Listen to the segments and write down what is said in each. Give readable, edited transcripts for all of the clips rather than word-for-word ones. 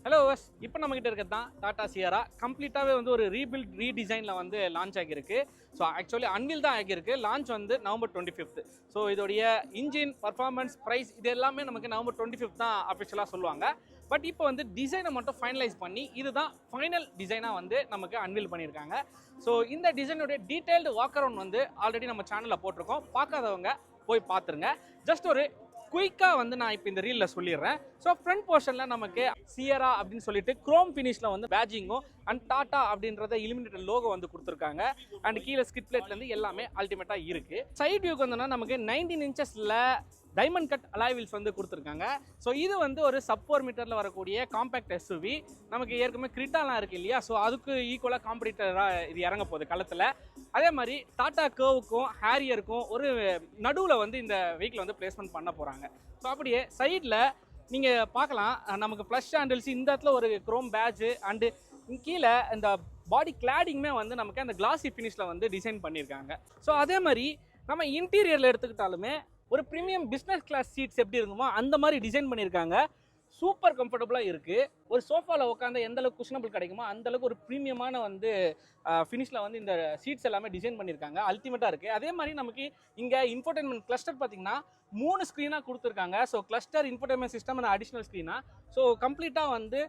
Hello வஸ் இப்போ நம்மகிட்ட இருக்கிறது தான் டாடா சியாரா கம்ப்ளீட்டாகவே வந்து ஒரு ரீபில்ட் ரீடிசைனில் வந்து லான்ச் ஆகியிருக்கு. ஸோ ஆக்சுவலி அன்வில் தான் ஆகியிருக்கு. லான்ச் வந்து November 25th. ஸோ இதோடைய இன்ஜின் பர்ஃபார்மன்ஸ் ப்ரைஸ் இது எல்லாமே நமக்கு November 25th தான் அஃபிஷியலாக சொல்லுவாங்க. பட் இப்போ வந்து டிசைனை மட்டும் ஃபைனலைஸ் பண்ணி இதுதான் ஃபைனல் டிசைனாக வந்து நமக்கு அன்வில் பண்ணியிருக்காங்க. ஸோ இந்த டிசைனுடைய டீட்டெயில்டு வாக் அரவுண்ட் வந்து ஆல்ரெடி நம்ம சேனலில் போட்டிருக்கோம். பார்க்காதவங்க போய் பார்த்துருங்க. ஜஸ்ட் ஒரு குயிக்காக வந்து நான் இப்போ இந்த ரீலில் சொல்லிடுறேன். ஸோ ஃப்ரண்ட் போர்ஷனில் நமக்கு சியரா அப்படின்னு சொல்லிட்டு குரோம் ஃபினிஷில் வந்து பேஜிங்கும் அண்ட் டாட்டா அப்படின்றத இலிமினேட்டட் லோகோ வந்து கொடுத்துருக்காங்க. அண்ட் கீழே ஸ்கிட் பிளேட்லேருந்து எல்லாமே அல்டிமேட்டாக இருக்குது. சைட் வியூக்கு வந்தோன்னா நமக்கு 19 inchesல டைமண்ட் கட் அலாய் வீல்ஸ் வந்து கொடுத்துருக்காங்க. ஸோ இது வந்து ஒரு சப் 4 மீட்டரில் வரக்கூடிய காம்பேக்ட் எஸ்யூவி. நமக்கு ஏற்கனவே கிரிட்டாலாம் இருக்குது இல்லையா, ஸோ அதுக்கு ஈக்குவலாக காம்படிட்டராக இது இறங்க போகுது களத்தில். அதே மாதிரி டாடா கர்வுக்கும் ஹேரியருக்கும் ஒரு நடுவில் வந்து இந்த வெஹிக்கிள் வந்து பிளேஸ்மெண்ட் பண்ண போகிறாங்க. ஸோ அப்படியே சைடில் நீங்கள் பார்க்கலாம், நமக்கு ஃப்ளஷ் ஹேண்டில்ஸ் இந்த இடத்துல ஒரு குரோம் பேட்ஜு அண்டு கீழே இந்த பாடி கிளாடிங்குமே வந்து நமக்கு அந்த கிளாசி ஃபினிஷில் வந்து டிசைன் பண்ணியிருக்காங்க. ஸோ அதே மாதிரி நம்ம இன்டீரியரில் எடுத்துக்கிட்டாலுமே ஒரு ப்ரீமியம் பிஸ்னஸ் கிளாஸ் சீட்ஸ் எப்படி இருக்குமோ அந்த மாதிரி டிசைன் பண்ணியிருக்காங்க. சூப்பர் கம்ஃபர்டபுளாக இருக்குது. ஒரு சோஃபாவில் உட்காந்து எந்த அளவுக்கு குஷனபிள் கிடைக்குமோ அந்தளவுக்கு ஒரு ப்ரீமியமான வந்து ஃபினிஷில் வந்து இந்த சீட்ஸ் எல்லாமே டிசைன் பண்ணியிருக்காங்க. அல்டிமேட்டாக இருக்குது. அதே மாதிரி நமக்கு இங்கே இன்ஃபோடெயின்மெண்ட் கிளஸ்டர் பார்த்திங்கன்னா 3 ஸ்க்ரீனாக கொடுத்துருக்காங்க. So cluster infotainment system and additional ஸ்க்ரீனாக. ஸோ கம்ப்ளீட்டாக வந்து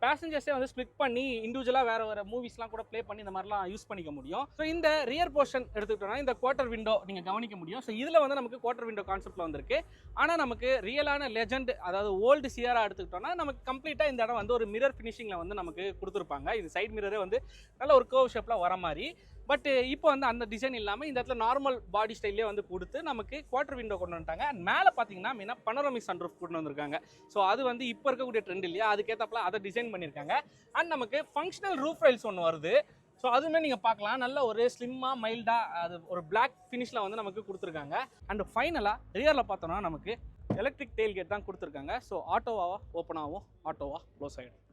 பேசஞ்சர்ஸே வந்து ஸ்ப்ளிட் பண்ணி இண்டிவிஜுவலாக வேறு மூவிஸ்லாம் கூட ப்ளே பண்ணி இந்த மாதிரிலாம் யூஸ் பண்ணிக்க முடியும். ஸோ இந்த ரியர் போர்ஷன் எடுத்துக்கிட்டோம்னா இந்த குவார்ட்டர் விண்டோ நீங்கள் கவனிக்க முடியும். ஸோ இதில் வந்து நமக்கு குவார்ட்டர் விண்டோ கான்செப்ட்டில் வந்திருக்கு. ஆனால் நமக்கு ரியலான லெஜண்ட் அதாவது ஓல்டு சியரா எடுத்துக்கிட்டோம்னா நமக்கு கம்ப்ளீட்டாக இந்த இடம் வந்து ஒரு மிரர் ஃபினிஷிங்கில் வந்து நமக்கு கொடுத்துருப்பாங்க. இது சைட் மிரரே வந்து நல்ல ஒரு கர்வ் ஷேப்பில் வர மாதிரி. பட் இப்போ வந்து அந்த டிசைன் இல்லாமல் இந்த இடத்துல நார்மல் பாடி ஸ்டைலே வந்து கொடுத்து நமக்கு குவார்ட்டர் விண்டோ கொண்டு வந்துட்டாங்க. அண்ட் மேலே பார்த்தீங்கன்னா மெயினாக பனோரமிக் சன்ரூஃப் கொண்டு வந்திருக்காங்க. ஸோ அது வந்து இப்போ இருக்கக்கூடிய ட்ரெண்ட் இல்லையா, அதுக்கேற்றப்பல அதை டிசைன் பண்ணியிருக்காங்க. அண்ட் நமக்கு ஃபங்க்ஷனல் ரூஃப் ரைல்ஸ் ஒன்று வருது. ஸோ அதுவுமே நீங்கள் பார்க்கலாம், நல்ல ஒரு ஸ்லிம்மாக மைல்டாக அது ஒரு பிளாக் ஃபினிஷில் வந்து நமக்கு கொடுத்துருக்காங்க. அண்ட் ஃபைனலாக ரியரில் பார்த்தோன்னா நமக்கு எலக்ட்ரிக் டெயில் கேட் தான் கொடுத்துருக்காங்க. ஸோ ஆட்டோவாக ஓப்பன் ஆகும், ஆட்டோவாக க்ளோஸ் ஆகிடும்.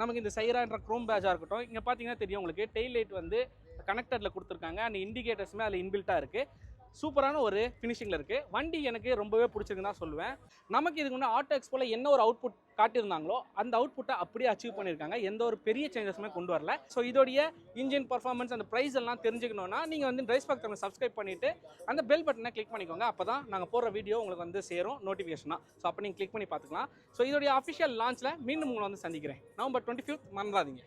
நமக்கு இந்த சைரான்ற குரோம் பேஜாக இருக்கட்டும், இங்கே பார்த்தீங்கன்னா தெரியும் உங்களுக்கு டெயில் லைட் வந்து கனெக்டடில் கொடுத்துருக்காங்க. அண்ட் இண்டிகேட்டர்ஸுமே அதில் இன்பில்ட்டாக இருக்குது. சூப்பரான ஒரு ஃபினிஷிங்கில் இருக்குது. வண்டி எனக்கு ரொம்பவே பிடிச்சிருக்குன்னு தான் சொல்லுவேன். நமக்கு இதுக்கு முன்னாடி ஆட்டோ எக்ஸ்போவில் என்ன ஒரு அவுட்புட் காட்டியிருந்தாங்களோ அந்த அவுட்புட்டை அப்படியே அச்சீவ் பண்ணியிருக்காங்க. எந்த ஒரு பெரிய சேஞ்சஸுமே கொண்டு வரல. ஸோ இதோடைய இன்ஜின் பர்ஃபார்மன்ஸ் அந்த ப்ரைஸ் எல்லாம் தெரிஞ்சுக்கணுன்னா நீங்கள் வந்து டிரைவ்ஸ்பாக் தமிழ் சப்ஸ்கிரைப் பண்ணிவிட்டு அந்த பெல் பட்டனை கிளிக் பண்ணிக்கோங்க. அப்போ தான் நாங்கள் போடுற வீடியோ உங்களுக்கு வந்து சேரும் நோட்டிஃபிகேஷனாக. ஸோ அப்போ நீங்கள் கிளிக் பண்ணி பார்த்துக்கலாம். ஸோ இதோடைய அஃபிஷியல் லான்ச்சில் மீண்டும் உங்களை வந்து சந்திக்கிறேன். November 25th மறந்துடாதீங்க.